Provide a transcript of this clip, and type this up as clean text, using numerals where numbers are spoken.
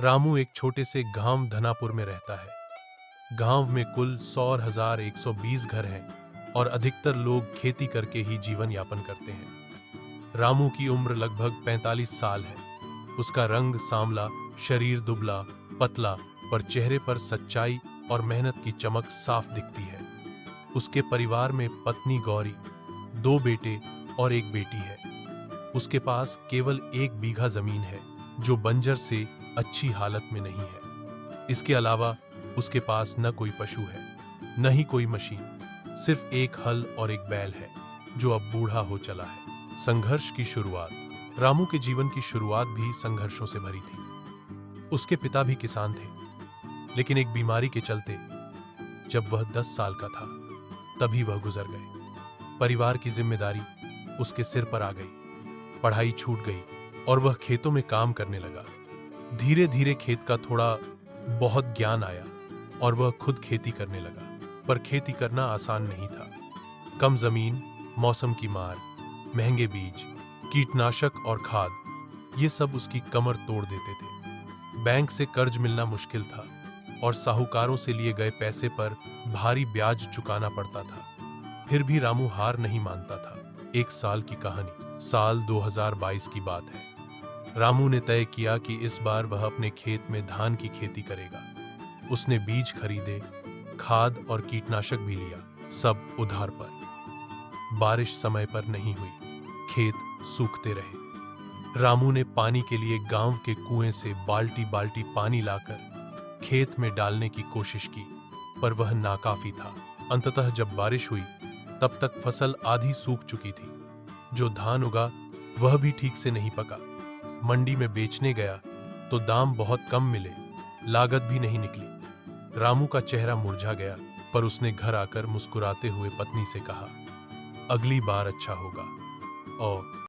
रामू एक छोटे से गांव धनापुर में रहता है। गांव में कुल 100,120 घर हैं और अधिकतर लोग खेती करके ही जीवन यापन करते हैं। रामू की उम्र लगभग 45 साल है। उसका रंग सांवला, शरीर दुबला पतला, पर चेहरे पर सच्चाई और मेहनत की चमक साफ दिखती है। उसके परिवार में पत्नी गौरी, 2 बेटे और 1 बेटी है। उसके पास केवल 1 बीघा जमीन है जो बंजर से अच्छी हालत में नहीं है। इसके अलावा उसके पास न कोई पशु है, न ही कोई मशीन, सिर्फ एक हल और एक बैल है जो अब बूढ़ा हो चला है। संघर्ष की शुरुआत। रामू के जीवन की शुरुआत भी संघर्षों से भरी थी। उसके पिता भी किसान थे, लेकिन एक बीमारी के चलते जब वह 10 साल का था तभी वह गुजर गए। परिवार की जिम्मेदारी उसके सिर पर आ गई, पढ़ाई छूट गई और वह खेतों में काम करने लगा। धीरे धीरे खेत का थोड़ा बहुत ज्ञान आया और वह खुद खेती करने लगा। पर खेती करना आसान नहीं था। कम जमीन, मौसम की मार, महंगे बीज, कीटनाशक और खाद, ये सब उसकी कमर तोड़ देते थे। बैंक से कर्ज मिलना मुश्किल था और साहूकारों से लिए गए पैसे पर भारी ब्याज चुकाना पड़ता था। फिर भी रामू हार नहीं मानता था। 1 साल की कहानी। साल 2022 की बात है। रामू ने तय किया कि इस बार वह अपने खेत में धान की खेती करेगा। उसने बीज खरीदे, खाद और कीटनाशक भी लिया, सब उधार पर। बारिश समय पर नहीं हुई, खेत सूखते रहे। रामू ने पानी के लिए गांव के कुएं से बाल्टी बाल्टी पानी लाकर खेत में डालने की कोशिश की, पर वह नाकाफी था। अंततः जब बारिश हुई तब तक फसल आधी सूख चुकी थी। जो धान उगा वह भी ठीक से नहीं पका। मंडी में बेचने गया तो दाम बहुत कम मिले, लागत भी नहीं निकली। रामू का चेहरा मुरझा गया, पर उसने घर आकर मुस्कुराते हुए पत्नी से कहा, अगली बार अच्छा होगा। और